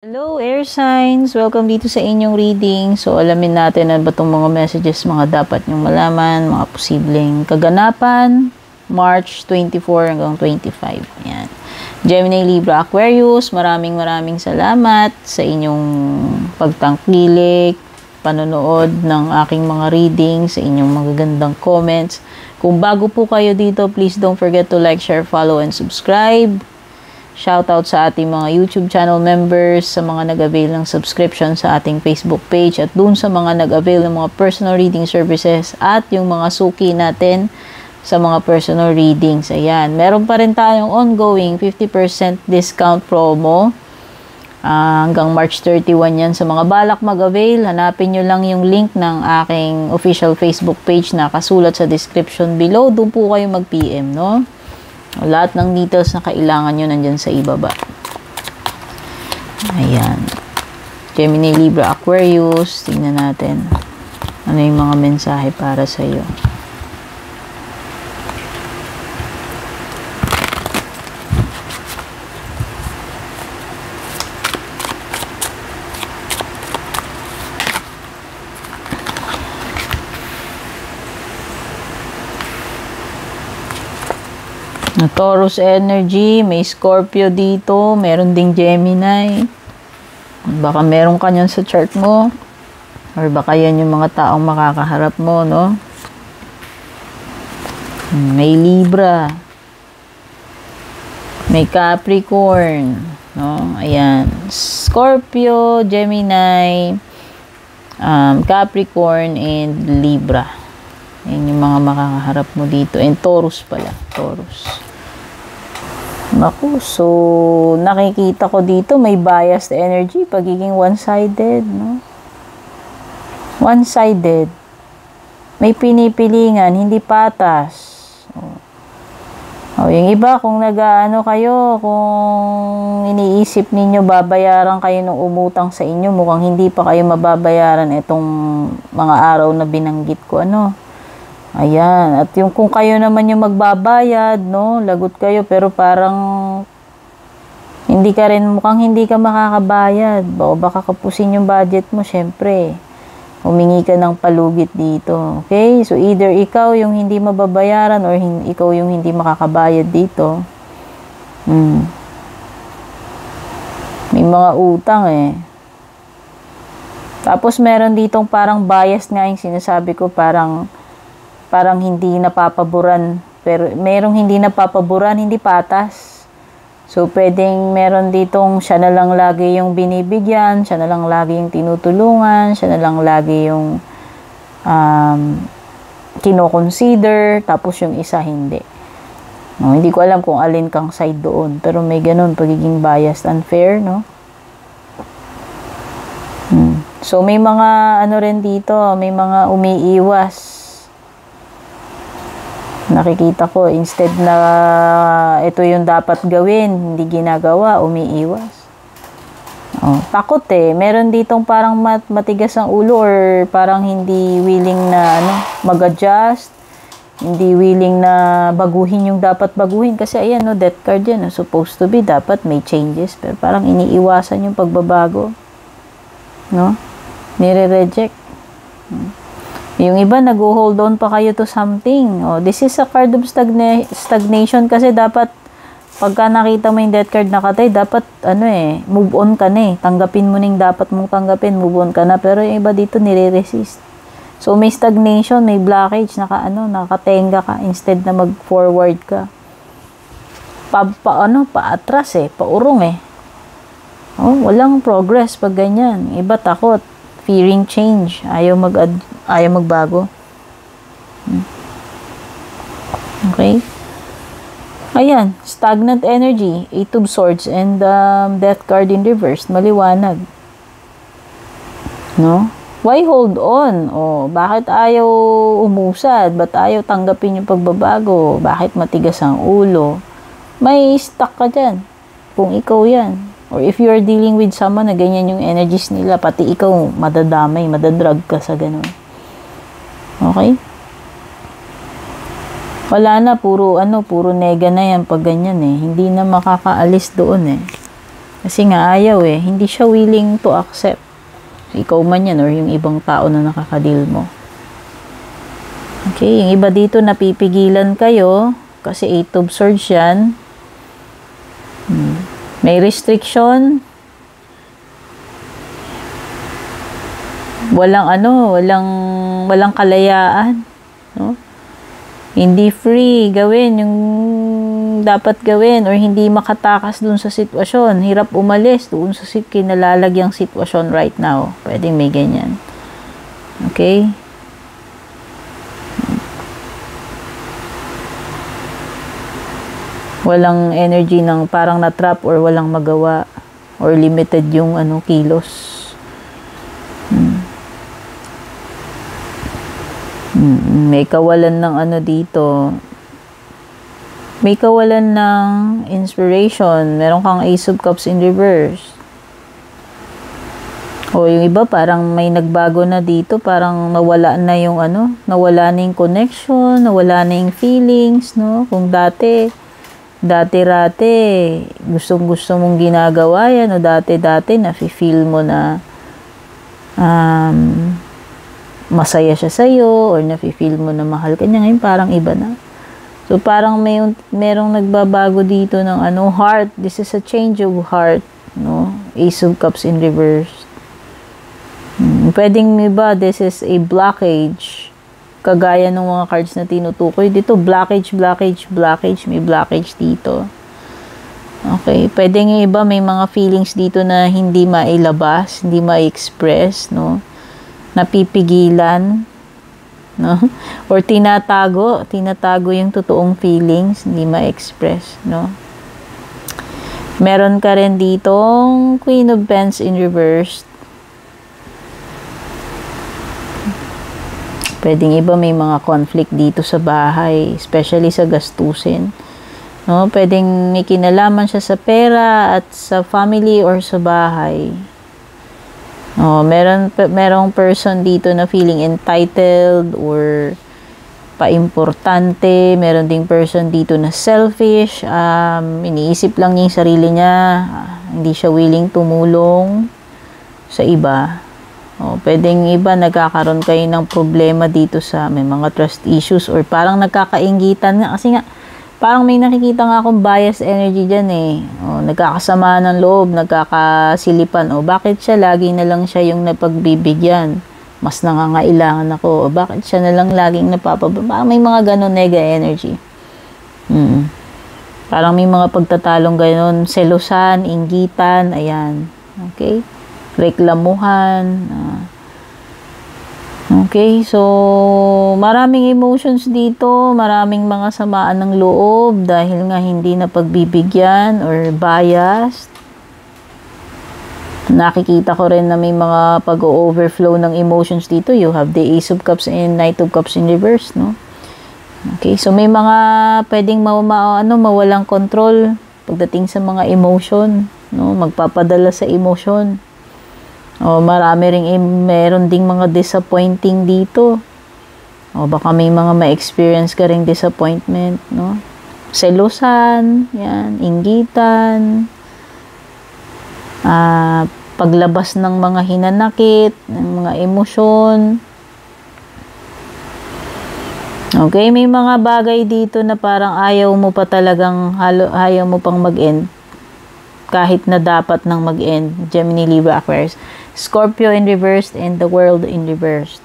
Hello, air signs! Welcome dito sa inyong reading. So, alamin natin ano ba itong mga messages, mga dapat nyong malaman, mga posibleng kaganapan, March 24 hanggang 25. Ayan. Gemini, Libra, Aquarius, maraming salamat sa inyong pagtangkilik, panonood ng aking mga reading, sa inyong magagandang comments. Kung bago po kayo dito, please don't forget to like, share, follow, and subscribe. Shoutout sa ating mga YouTube channel members, sa mga nag-avail ng subscription sa ating Facebook page, at dun sa mga nag-avail ng mga personal reading services at yung mga suki natin sa mga personal readings. Ayan. Meron pa rin tayong ongoing 50% discount promo. Hanggang March 31 yan. Sa mga balak mag-avail, hanapin nyo lang yung link ng aking official Facebook page na kasulat sa description below. Doon po kayo mag-PM, no? Lahat ng details na kailangan nyo nandyan sa ibaba. Ayan. Gemini, Libra, Aquarius. Tingnan natin. Ano yung mga mensahe para sa iyo. Taurus energy, may Scorpio dito, meron ding Gemini. Baka meron ka niyan sa chart mo. Or baka yan yung mga taong makakaharap mo, no? May Libra. May Capricorn, no? Ayan. Scorpio, Gemini, Capricorn, and Libra. Ayan yung mga makakaharap mo dito. And Taurus pala. Taurus. Naku, so nakikita ko dito may biased energy, pagiging one-sided, no? One-sided. May pinipilingan, hindi patas. Yung iba, kung nag-ano kayo, kung iniisip ninyo babayaran kayo ng umutang sa inyo, mukhang hindi pa kayo mababayaran itong mga araw na binanggit ko, ano? Ayan. At yung kung kayo naman yung magbabayad, no? Lagot kayo, pero parang hindi ka rin, mukhang hindi ka makakabayad. Baka kapusin yung budget mo, syempre. Humingi ka ng palugit dito. Okay? So, either ikaw yung hindi mababayaran or ikaw yung hindi makakabayad dito. May mga utang eh. Tapos, meron ditong parang bias nga yung sinasabi ko, parang hindi napapaboran, pero merong hindi napapaboran, hindi patas. So, pwedeng meron ditong siya na lang lagi yung binibigyan, siya na lang lagi yung tinutulungan, siya na lang lagi yung kino-consider, tapos yung isa hindi. No, hindi ko alam kung alin kang side doon, pero may ganun, pagiging biased, unfair, no? So, may mga ano rin dito, may mga umiiwas. Nakikita ko, instead na ito yung dapat gawin, hindi ginagawa, umiiwas. Takot eh. Meron ditong parang matigas ang ulo or parang hindi willing na mag-adjust, hindi willing na baguhin yung dapat baguhin. Kasi ayan, no, death card yan. Supposed to be, dapat may changes. Pero parang iniiwasan yung pagbabago. No? Nire-reject. Yung iba, nag-hold on pa kayo to something. This is a card of stagnation kasi dapat, pagka nakita mo yung death card nakatay, dapat, move on ka na eh. Tanggapin mo na yung dapat mong tanggapin, move on ka na. Pero yung iba dito, nire-resist. So, may stagnation, may blockage, nakatenga ka instead na mag-forward ka. Paatras eh, paurong eh. Walang progress pag ganyan. Iba takot. Fearing change. Ayaw magbago. Okay? Ayan. Stagnant energy. Eight of Swords and Death card in reverse. Maliwanag. No? Why hold on? Bakit ayaw umusad? Ba't ayaw tanggapin yung pagbabago? Bakit matigas ang ulo? May stuck ka dyan. Kung ikaw yan. Or if you are dealing with someone na ganyan yung energies nila, pati ikaw madadamay, madadrag ka sa ganun. Okay? Wala na, puro nega na yan pag ganyan eh. Hindi na makakaalis doon eh. Kasi nga ayaw eh. Hindi siya willing to accept. Ikaw man yan or yung ibang tao na nakakadil mo. Okay, yung iba dito napipigilan kayo kasi 8 of Swords yan. May restriction. Walang kalayaan, no? Hindi free gawin yung dapat gawin or hindi makatakas dun sa sitwasyon. Hirap umalis doon sa kinalalagyang sitwasyon right now. Pwedeng may ganyan. Okay? Walang energy ng parang na-trap or walang magawa or limited yung kilos. May kawalan ng dito. May kawalan ng inspiration. Meron kang Ace of Cups in reverse. O yung iba parang may nagbago na dito, parang nawala na yung nawala na yung connection, nawala na yung feelings, no? Kung dati-rati, gustong-gusto mong ginagawa yan, o dati-dati nafe-feel mo na masaya siya sa'yo, or nafe-feel mo na mahal ka niya, ngayon parang iba na. So, parang merong nagbabago dito ng heart. This is a change of heart, no? Ace of Cups in reverse. Pwedeng iba, this is a blockage. Kagaya ng mga cards na tinutukoy dito, blockage. May blockage dito. Okay, pwedeng iba, may mga feelings dito na hindi mailabas, hindi ma-express, no? Napipigilan, no? Or tinatago yung totoong feelings, hindi ma-express, no? Meron ka rin ditong Queen of Pentacles in reverse. Pwedeng iba may mga conflict dito sa bahay, especially sa gastusin, no? Pwedeng may kinalaman siya sa pera at sa family or sa bahay. Merong person dito na feeling entitled or paimportante. Meron ding person dito na selfish. Iniisip lang niya yung sarili niya. Hindi siya willing tumulong sa iba. Pwedeng iba nagkakaroon kayo ng problema dito sa may mga trust issues or parang nagkakainggitan nga. Kasi nga, parang may nakikita nga akong bias energy dyan eh. Nagkakasama ng loob, nagkakasilipan. Bakit siya? Lagi na lang siya yung napagbibigyan. Mas nangangailangan ako. Bakit siya na lang laging napapababa? Parang may mga ganon nega energy. Parang may mga pagtatalong ganon. Selosan, inggitan, ayan. Okay? Reklamuhan. Okay, so maraming emotions dito, maraming mga samaan ng loob dahil nga hindi na pagbibigyan or biased. Nakikita ko rin na may mga pag-overflow ng emotions dito. You have the Ace of Cups and Knight of Cups in reverse, no? Okay, so may mga pwedeng mawalang control pagdating sa mga emotion, no? Magpapadala sa emotion. Meron ding mga disappointing dito. Baka may mga ma-experience ka ring disappointment, no? Selusan, yan, inggitan, paglabas ng mga hinanakit, ng mga emosyon. Okay, may mga bagay dito na parang ayaw mo pang mag-end. Kahit na dapat nang mag-end. Gemini, Libra, Aquarius. Scorpio in reverse and the World in reverse.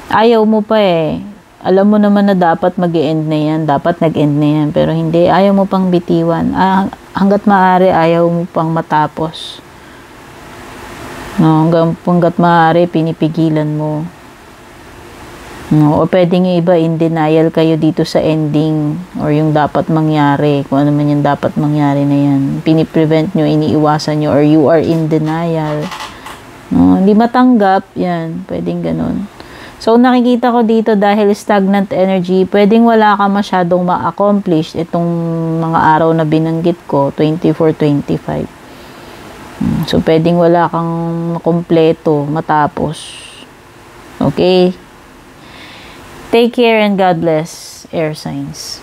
Ayaw mo pa eh. Alam mo naman na dapat mag-end na yan. Dapat nag-end na yan. Pero hindi. Ayaw mo pang bitiwan. Hanggat maaari, ayaw mo pang matapos. No, hanggat maaari, pinipigilan mo. No, o pwedeng yung iba in denial kayo dito sa ending or yung dapat mangyari, kung ano man yung dapat mangyari na yan. Piniprevent nyo, iniiwasan nyo, or you are in denial. No, hindi matanggap, yan. Pwedeng ganun. So, nakikita ko dito dahil stagnant energy, pwedeng wala ka masyadong ma-accomplish itong mga araw na binanggit ko, 24, 25. So, pwedeng wala kang makumpleto, matapos. Okay? Take care and God bless, air signs.